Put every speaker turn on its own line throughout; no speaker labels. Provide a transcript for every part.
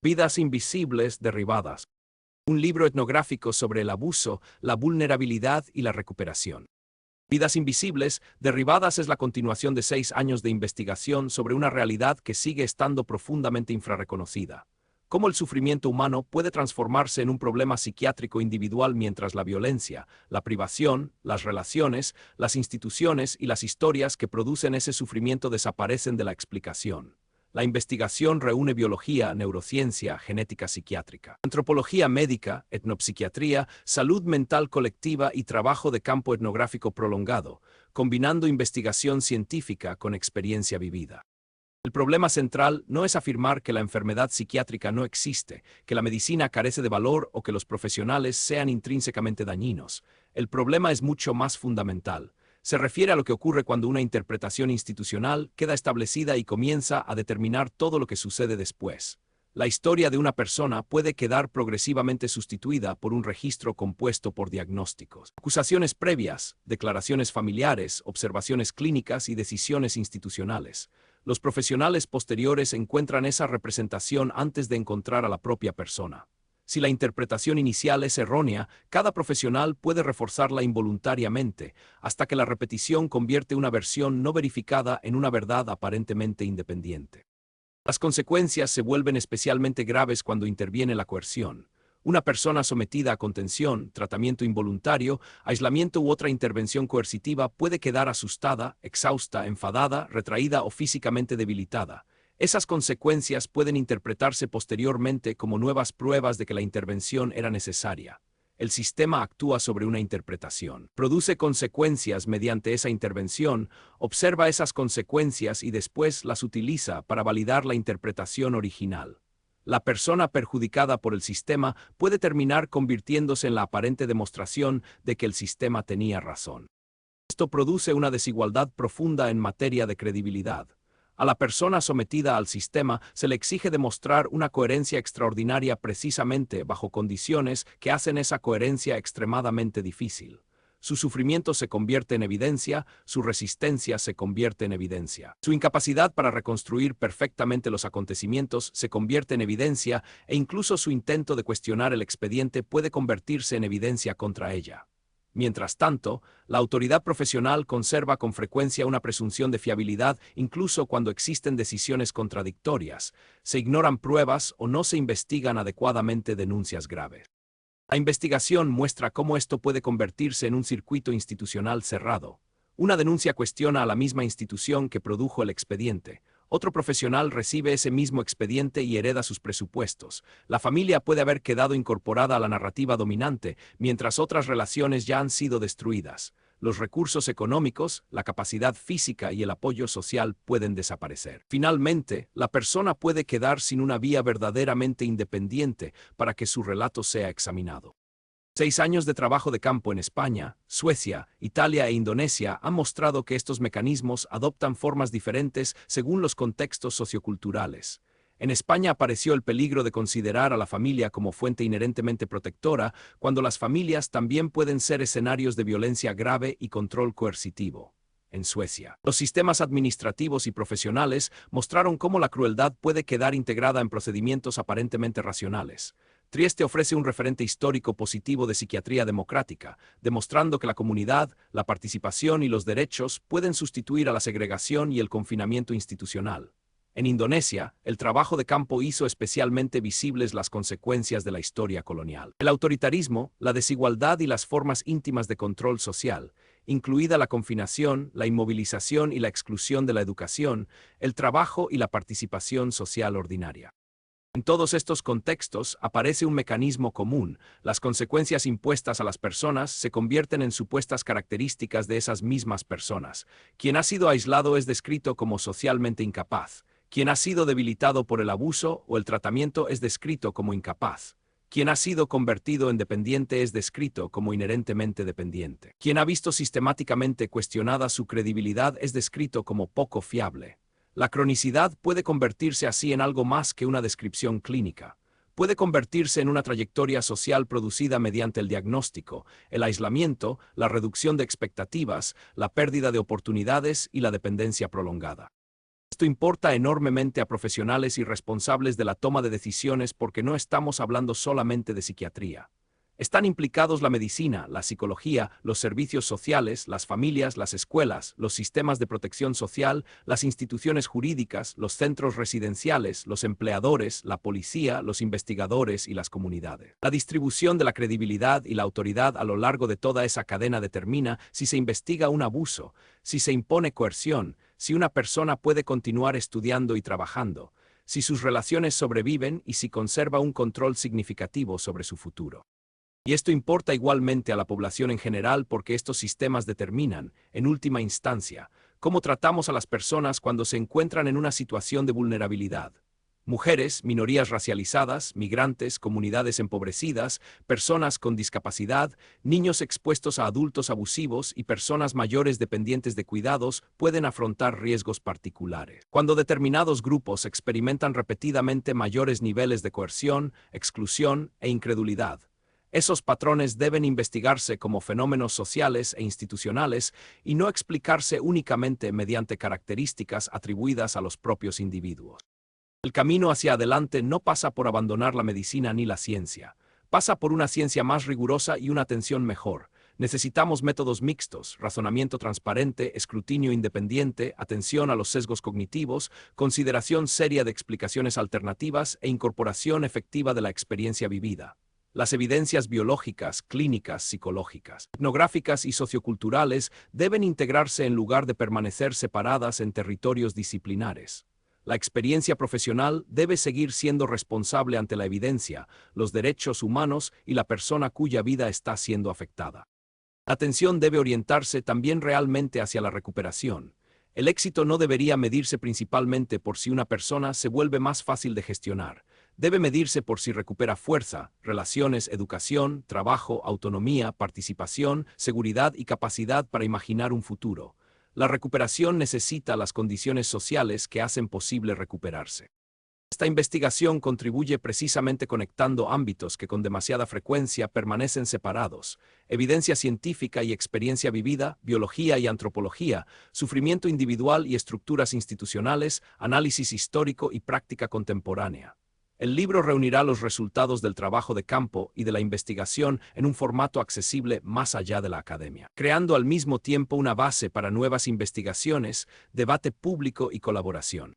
Vidas invisibles derribadas. Un libro etnográfico sobre el abuso, la vulnerabilidad y la recuperación. Vidas invisibles derribadas es la continuación de 6 años de investigación sobre una realidad que sigue estando profundamente infrarreconocida. Cómo el sufrimiento humano puede transformarse en un problema psiquiátrico individual mientras la violencia, la privación, las relaciones, las instituciones y las historias que producen ese sufrimiento desaparecen de la explicación. La investigación reúne biología, neurociencia, genética psiquiátrica, antropología médica, etnopsiquiatría, salud mental colectiva y trabajo de campo etnográfico prolongado, combinando investigación científica con experiencia vivida. El problema central no es afirmar que la enfermedad psiquiátrica no existe, que la medicina carece de valor o que los profesionales sean intrínsecamente dañinos. El problema es mucho más fundamental. Se refiere a lo que ocurre cuando una interpretación institucional queda establecida y comienza a determinar todo lo que sucede después. La historia de una persona puede quedar progresivamente sustituida por un registro compuesto por diagnósticos, acusaciones previas, declaraciones familiares, observaciones clínicas y decisiones institucionales. Los profesionales posteriores encuentran esa representación antes de encontrar a la propia persona. Si la interpretación inicial es errónea, cada profesional puede reforzarla involuntariamente, hasta que la repetición convierte una versión no verificada en una verdad aparentemente independiente. Las consecuencias se vuelven especialmente graves cuando interviene la coerción. Una persona sometida a contención, tratamiento involuntario, aislamiento u otra intervención coercitiva puede quedar asustada, exhausta, enfadada, retraída o físicamente debilitada. Esas consecuencias pueden interpretarse posteriormente como nuevas pruebas de que la intervención era necesaria. El sistema actúa sobre una interpretación, produce consecuencias mediante esa intervención, observa esas consecuencias y después las utiliza para validar la interpretación original. La persona perjudicada por el sistema puede terminar convirtiéndose en la aparente demostración de que el sistema tenía razón. Esto produce una desigualdad profunda en materia de credibilidad. A la persona sometida al sistema se le exige demostrar una coherencia extraordinaria precisamente bajo condiciones que hacen esa coherencia extremadamente difícil. Su sufrimiento se convierte en evidencia, su resistencia se convierte en evidencia. Su incapacidad para reconstruir perfectamente los acontecimientos se convierte en evidencia e incluso su intento de cuestionar el expediente puede convertirse en evidencia contra ella. Mientras tanto, la autoridad profesional conserva con frecuencia una presunción de fiabilidad incluso cuando existen decisiones contradictorias, se ignoran pruebas o no se investigan adecuadamente denuncias graves. La investigación muestra cómo esto puede convertirse en un circuito institucional cerrado. Una denuncia cuestiona a la misma institución que produjo el expediente. Otro profesional recibe ese mismo expediente y hereda sus presupuestos. La familia puede haber quedado incorporada a la narrativa dominante, mientras otras relaciones ya han sido destruidas. Los recursos económicos, la capacidad física y el apoyo social pueden desaparecer. Finalmente, la persona puede quedar sin una vía verdaderamente independiente para que su relato sea examinado. 6 años de trabajo de campo en España, Suecia, Italia e Indonesia han mostrado que estos mecanismos adoptan formas diferentes según los contextos socioculturales. En España apareció el peligro de considerar a la familia como fuente inherentemente protectora, cuando las familias también pueden ser escenarios de violencia grave y control coercitivo. En Suecia, los sistemas administrativos y profesionales mostraron cómo la crueldad puede quedar integrada en procedimientos aparentemente racionales. Trieste ofrece un referente histórico positivo de psiquiatría democrática, demostrando que la comunidad, la participación y los derechos pueden sustituir a la segregación y el confinamiento institucional. En Indonesia, el trabajo de campo hizo especialmente visibles las consecuencias de la historia colonial. El autoritarismo, la desigualdad y las formas íntimas de control social, incluida la confinación, la inmovilización y la exclusión de la educación, el trabajo y la participación social ordinaria. En todos estos contextos aparece un mecanismo común. Las consecuencias impuestas a las personas se convierten en supuestas características de esas mismas personas. Quien ha sido aislado es descrito como socialmente incapaz. Quien ha sido debilitado por el abuso o el tratamiento es descrito como incapaz. Quien ha sido convertido en dependiente es descrito como inherentemente dependiente. Quien ha visto sistemáticamente cuestionada su credibilidad es descrito como poco fiable. La cronicidad puede convertirse así en algo más que una descripción clínica. Puede convertirse en una trayectoria social producida mediante el diagnóstico, el aislamiento, la reducción de expectativas, la pérdida de oportunidades y la dependencia prolongada. Esto importa enormemente a profesionales y responsables de la toma de decisiones porque no estamos hablando solamente de psiquiatría. Están implicados la medicina, la psicología, los servicios sociales, las familias, las escuelas, los sistemas de protección social, las instituciones jurídicas, los centros residenciales, los empleadores, la policía, los investigadores y las comunidades. La distribución de la credibilidad y la autoridad a lo largo de toda esa cadena determina si se investiga un abuso, si se impone coerción, si una persona puede continuar estudiando y trabajando, si sus relaciones sobreviven y si conserva un control significativo sobre su futuro. Y esto importa igualmente a la población en general porque estos sistemas determinan, en última instancia, cómo tratamos a las personas cuando se encuentran en una situación de vulnerabilidad. Mujeres, minorías racializadas, migrantes, comunidades empobrecidas, personas con discapacidad, niños expuestos a adultos abusivos y personas mayores dependientes de cuidados pueden afrontar riesgos particulares. Cuando determinados grupos experimentan repetidamente mayores niveles de coerción, exclusión e incredulidad, esos patrones deben investigarse como fenómenos sociales e institucionales y no explicarse únicamente mediante características atribuidas a los propios individuos. El camino hacia adelante no pasa por abandonar la medicina ni la ciencia. Pasa por una ciencia más rigurosa y una atención mejor. Necesitamos métodos mixtos, razonamiento transparente, escrutinio independiente, atención a los sesgos cognitivos, consideración seria de explicaciones alternativas e incorporación efectiva de la experiencia vivida. Las evidencias biológicas, clínicas, psicológicas, etnográficas y socioculturales deben integrarse en lugar de permanecer separadas en territorios disciplinares. La experiencia profesional debe seguir siendo responsable ante la evidencia, los derechos humanos y la persona cuya vida está siendo afectada. La atención debe orientarse también realmente hacia la recuperación. El éxito no debería medirse principalmente por si una persona se vuelve más fácil de gestionar. Debe medirse por si recupera fuerza, relaciones, educación, trabajo, autonomía, participación, seguridad y capacidad para imaginar un futuro. La recuperación necesita las condiciones sociales que hacen posible recuperarse. Esta investigación contribuye precisamente conectando ámbitos que con demasiada frecuencia permanecen separados: evidencia científica y experiencia vivida, biología y antropología, sufrimiento individual y estructuras institucionales, análisis histórico y práctica contemporánea. El libro reunirá los resultados del trabajo de campo y de la investigación en un formato accesible más allá de la academia, creando al mismo tiempo una base para nuevas investigaciones, debate público y colaboración.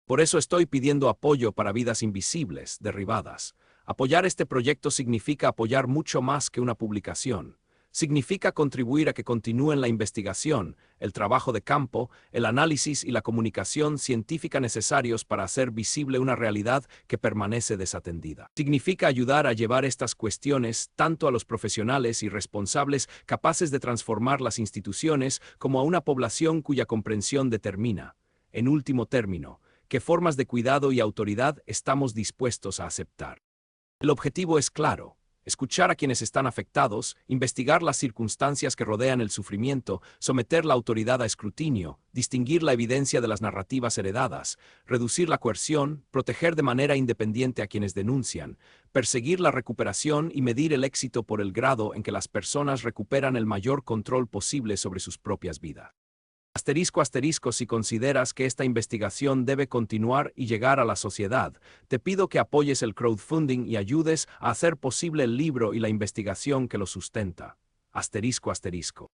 Por eso estoy pidiendo apoyo para Vidas Invisibles, Derribadas. Apoyar este proyecto significa apoyar mucho más que una publicación. Significa contribuir a que continúen la investigación, el trabajo de campo, el análisis y la comunicación científica necesarios para hacer visible una realidad que permanece desatendida. Significa ayudar a llevar estas cuestiones tanto a los profesionales y responsables capaces de transformar las instituciones como a una población cuya comprensión determina, en último término, qué formas de cuidado y autoridad estamos dispuestos a aceptar. El objetivo es claro: escuchar a quienes están afectados, investigar las circunstancias que rodean el sufrimiento, someter la autoridad a escrutinio, distinguir la evidencia de las narrativas heredadas, reducir la coerción, proteger de manera independiente a quienes denuncian, perseguir la recuperación y medir el éxito por el grado en que las personas recuperan el mayor control posible sobre sus propias vidas. ***, si consideras que esta investigación debe continuar y llegar a la sociedad, te pido que apoyes el crowdfunding y ayudes a hacer posible el libro y la investigación que lo sustenta. ***.